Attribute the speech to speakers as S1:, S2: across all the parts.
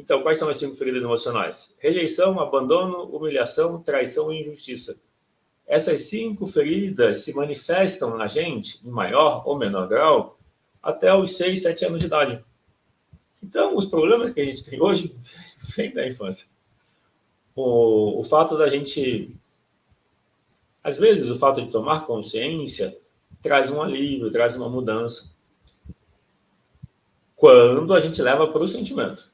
S1: Então, quais são as 5 feridas emocionais? Rejeição, abandono, humilhação, traição e injustiça. Essas 5 feridas se manifestam na gente, em maior ou menor grau, até os 6, 7 anos de idade. Então, os problemas que a gente tem hoje vêm da infância. O fato da gente... Às vezes, o fato de tomar consciência traz um alívio, traz uma mudança. Quando a gente leva para o sentimento.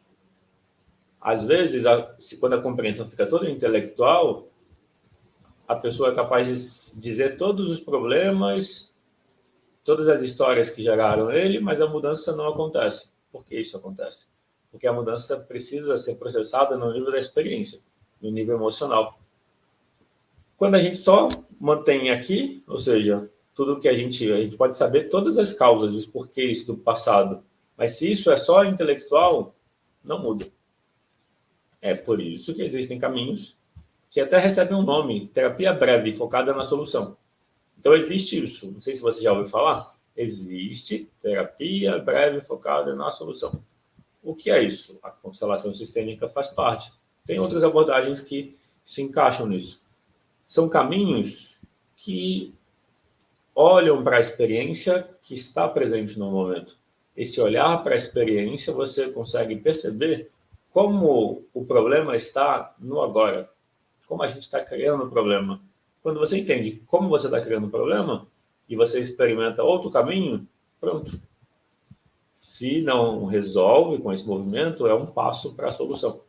S1: Às vezes, quando a compreensão fica toda intelectual, a pessoa é capaz de dizer todos os problemas, todas as histórias que geraram ele, mas a mudança não acontece. Por que isso acontece? Porque a mudança precisa ser processada no nível da experiência, no nível emocional. Quando a gente só mantém aqui, ou seja, tudo que a gente pode saber todas as causas, os porquês do passado, mas se isso é só intelectual, não muda. É por isso que existem caminhos que até recebem um nome, terapia breve, focada na solução. Então, existe isso. Não sei se você já ouviu falar. Existe terapia breve focada na solução. O que é isso? A constelação sistêmica faz parte. Tem outras abordagens que se encaixam nisso. São caminhos que olham para a experiência que está presente no momento. Esse olhar para a experiência, você consegue perceber como o problema está no agora. Como a gente está criando o problema. Quando você entende como você está criando o problema e você experimenta outro caminho, pronto. Se não resolve com esse movimento, é um passo para a solução.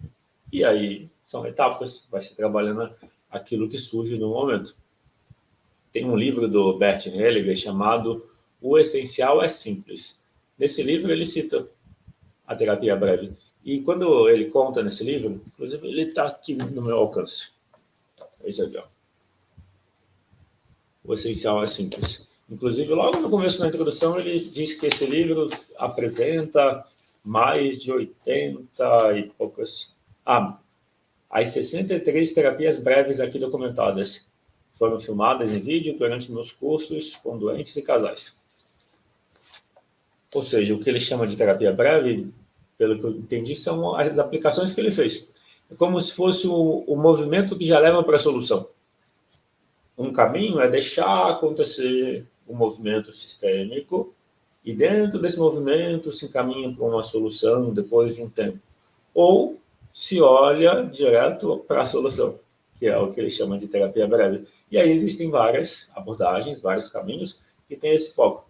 S1: E aí são etapas, vai se trabalhando aquilo que surge no momento. Tem um livro do Bert Hellinger chamado O Essencial é Simples. Nesse livro ele cita a terapia breve. E quando ele conta nesse livro, inclusive ele está aqui no meu alcance. Esse aqui, ó. O Essencial é Simples. Inclusive, logo no começo da introdução, ele diz que esse livro apresenta mais de 80 e poucas... as 63 terapias breves aqui documentadas. Foram filmadas em vídeo durante meus cursos com doentes e casais. Ou seja, o que ele chama de terapia breve, pelo que eu entendi, são as aplicações que ele fez. É como se fosse o movimento que já leva para a solução. Um caminho é deixar acontecer o movimento sistêmico e dentro desse movimento se encaminha para uma solução depois de um tempo. Ou se olha direto para a solução, que é o que ele chama de terapia breve. E aí existem várias abordagens, vários caminhos que têm esse foco.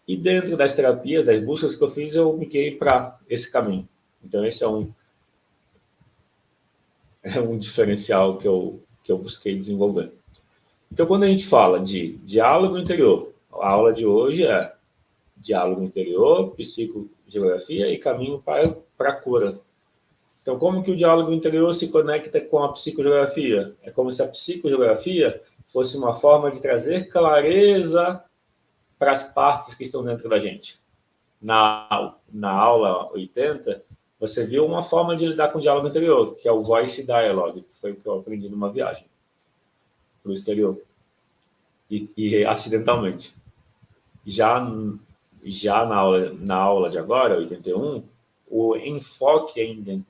S1: E dentro das terapias, das buscas que eu fiz, eu migrei para esse caminho. Então, esse é um diferencial que eu busquei desenvolver. Então, quando a gente fala de diálogo interior, a aula de hoje é diálogo interior, psicogeografia e caminho para a cura. Então, como que o diálogo interior se conecta com a psicogeografia? É como se a psicogeografia fosse uma forma de trazer clareza para as partes que estão dentro da gente. Na aula 80, você viu uma forma de lidar com o diálogo interior, que é o voice dialogue, que foi o que eu aprendi numa viagem para o exterior. E acidentalmente. Já na aula de agora, 81, o enfoque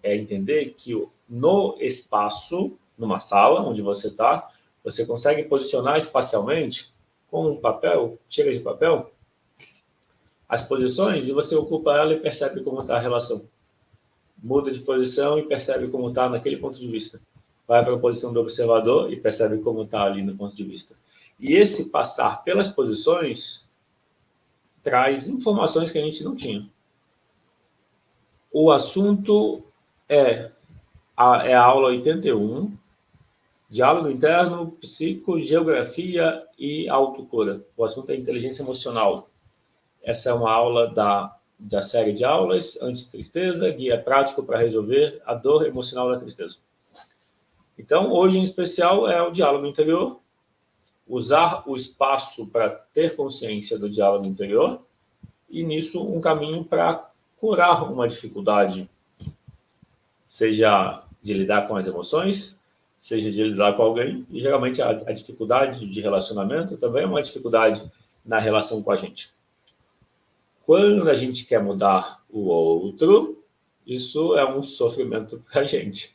S1: é entender que no espaço, numa sala onde você está, você consegue posicionar espacialmente com um papel, chega de papel, as posições, e você ocupa ela e percebe como está a relação. Muda de posição e percebe como está naquele ponto de vista. Vai para a posição do observador e percebe como está ali no ponto de vista. E esse passar pelas posições traz informações que a gente não tinha. O assunto é a aula 81, diálogo interno, psicogeografia e autocura. O assunto é inteligência emocional. Essa é uma aula da série de aulas Anti-Tristeza, guia prático para resolver a dor emocional da tristeza. Então, hoje em especial é o diálogo interior, usar o espaço para ter consciência do diálogo interior e nisso um caminho para curar uma dificuldade, seja de lidar com as emoções, seja de lidar com alguém, e geralmente a dificuldade de relacionamento também é uma dificuldade na relação com a gente. Quando a gente quer mudar o outro, Isso é um sofrimento para a gente.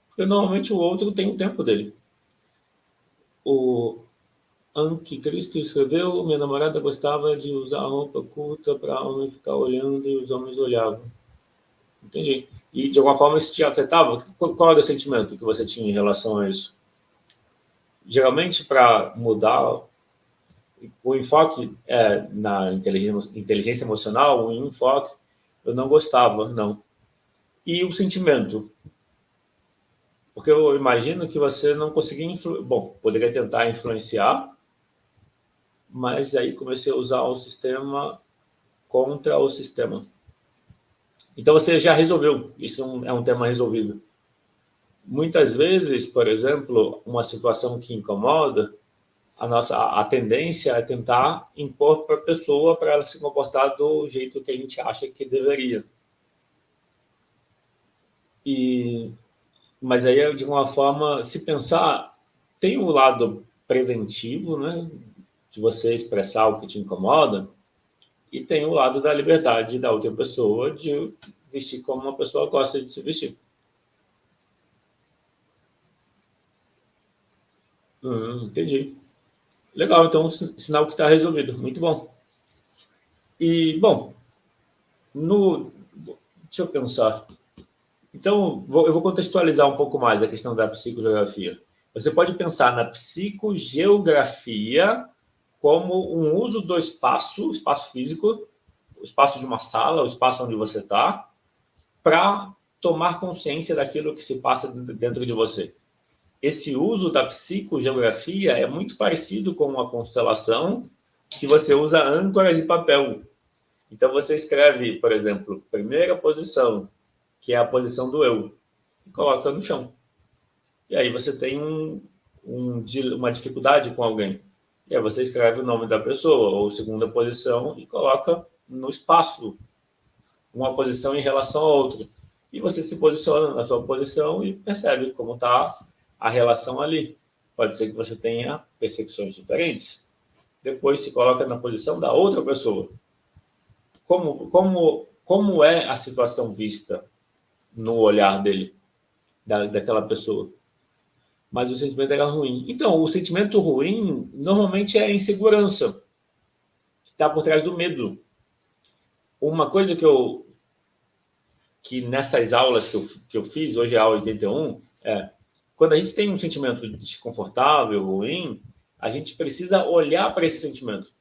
S1: Porque normalmente o outro tem o tempo dele. O Anticristo escreveu: minha namorada gostava de usar roupa curta para homem ficar olhando e os homens olhavam. Entendi. E de alguma forma isso te afetava? Qual era o sentimento que você tinha em relação a isso? Geralmente, para mudar o enfoque na inteligência emocional, o enfoque, eu não gostava, não. E o sentimento? Porque eu imagino que você não conseguia bom, poderia tentar influenciar, mas aí comecei a usar o sistema contra o sistema. Então você já resolveu, isso é um tema resolvido. Muitas vezes, por exemplo, uma situação que incomoda, a tendência é tentar impor para a pessoa para ela se comportar do jeito que a gente acha que deveria. Mas aí, de uma forma, se pensar, tem o lado preventivo, né, de você expressar o que te incomoda, e tem o lado da liberdade da outra pessoa de vestir como uma pessoa gosta de se vestir. Entendi. Legal, então, sinal que está resolvido. Muito bom. E, bom, deixa eu pensar. Então, eu vou contextualizar um pouco mais a questão da psicogeografia. Você pode pensar na psicogeografia como um uso do espaço, espaço físico, o espaço de uma sala, o espaço onde você está, para tomar consciência daquilo que se passa dentro de você. Esse uso da psicogeografia é muito parecido com uma constelação que você usa âncoras de papel. Então, você escreve, por exemplo, primeira posição, que é a posição do eu, e coloca no chão. E aí você tem uma dificuldade com alguém. E aí você escreve o nome da pessoa, ou segunda posição, e coloca no espaço, uma posição em relação a outra. E você se posiciona na sua posição e percebe como está a relação ali. Pode ser que você tenha percepções diferentes. Depois se coloca na posição da outra pessoa. Como é a situação vista no olhar dele, daquela pessoa? Mas o sentimento era ruim. Então, o sentimento ruim normalmente é a insegurança, que está por trás do medo. Uma coisa que nessas aulas que eu fiz, hoje é a aula 81, quando a gente tem um sentimento desconfortável, ruim, a gente precisa olhar para esse sentimento.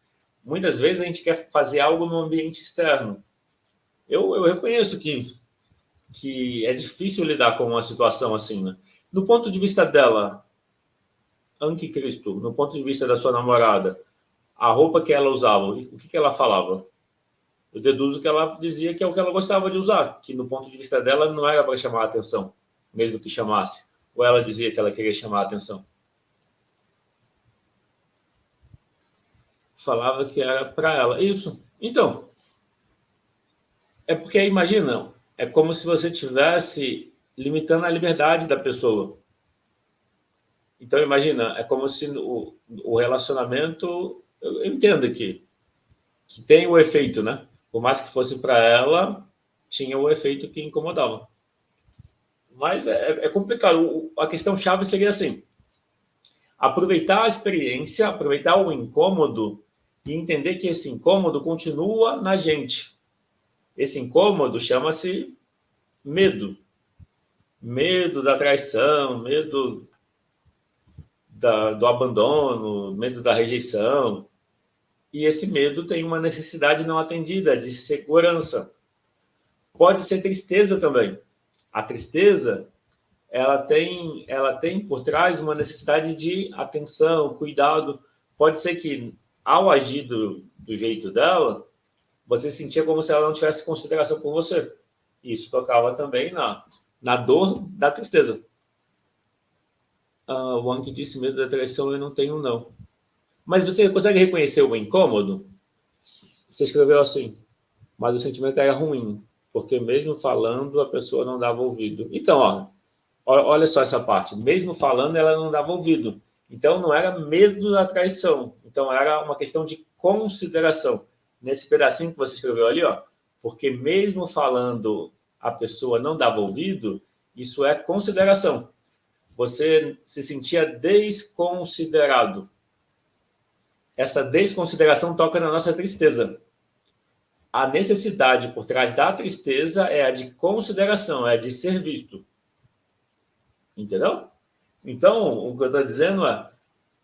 S1: Muitas vezes a gente quer fazer algo no ambiente externo. Eu reconheço que é difícil lidar com uma situação assim, né? Do ponto de vista dela, Anticristo, no ponto de vista da sua namorada, a roupa que ela usava, o que ela falava? Eu deduzo que ela dizia que é o que ela gostava de usar, que no ponto de vista dela não era para chamar a atenção, mesmo que chamasse. Ou ela dizia que ela queria chamar a atenção? Falava que era para ela. Isso. Então, é porque, imagina, é como se você tivesse limitando a liberdade da pessoa. Então, imagina, é como se o relacionamento, eu entendo que tem o efeito, né? Por mais que fosse para ela, tinha o efeito que incomodava. Mas é complicado. A questão chave seria assim: aproveitar a experiência, aproveitar o incômodo e entender que esse incômodo continua na gente. Esse incômodo chama-se medo. Medo da traição, medo do abandono, medo da rejeição. E esse medo tem uma necessidade não atendida de segurança. Pode ser tristeza também. A tristeza, ela tem por trás uma necessidade de atenção, cuidado. Pode ser que, ao agir do jeito dela, você sentia como se ela não tivesse consideração por você. Isso tocava também na dor da tristeza. O Anki disse medo da traição, eu não tenho, não. Mas você consegue reconhecer o incômodo? Você escreveu assim, mas o sentimento era ruim, porque mesmo falando, a pessoa não dava ouvido. Então, olha só essa parte. Mesmo falando, ela não dava ouvido. Então, não era medo da traição. Então, era uma questão de consideração. Nesse pedacinho que você escreveu ali, porque mesmo falando, a pessoa não dava ouvido, isso é consideração. Você se sentia desconsiderado. Essa desconsideração toca na nossa tristeza. A necessidade por trás da tristeza é a de consideração, é a de ser visto. Entendeu? Então, o que eu estou dizendo é,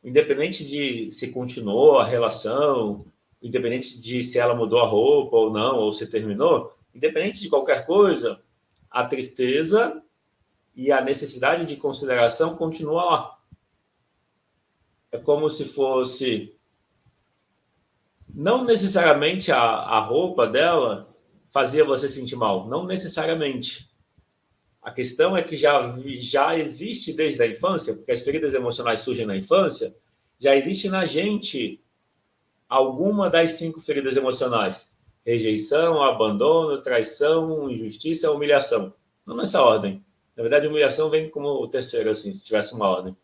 S1: independente de se continuou a relação, independente de se ela mudou a roupa ou não, ou se terminou, independente de qualquer coisa, a tristeza e a necessidade de consideração continua lá. É como se fosse... Não necessariamente a roupa dela fazia você sentir mal, não necessariamente. A questão é que já existe desde a infância, porque as feridas emocionais surgem na infância, já existe na gente alguma das 5 feridas emocionais. Rejeição, abandono, traição, injustiça, humilhação. Não nessa ordem. Na verdade, a humilhação vem como o terceiro, assim, se tivesse uma ordem.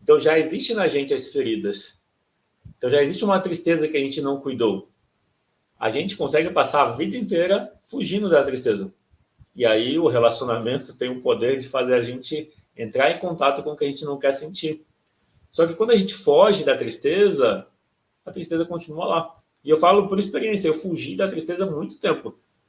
S1: Então, já existe na gente as feridas. Então, já existe uma tristeza que a gente não cuidou. A gente consegue passar a vida inteira fugindo da tristeza. E aí, o relacionamento tem o poder de fazer a gente entrar em contato com o que a gente não quer sentir. Só que quando a gente foge da tristeza, a tristeza continua lá. E eu falo por experiência, eu fugi da tristeza há muito tempo.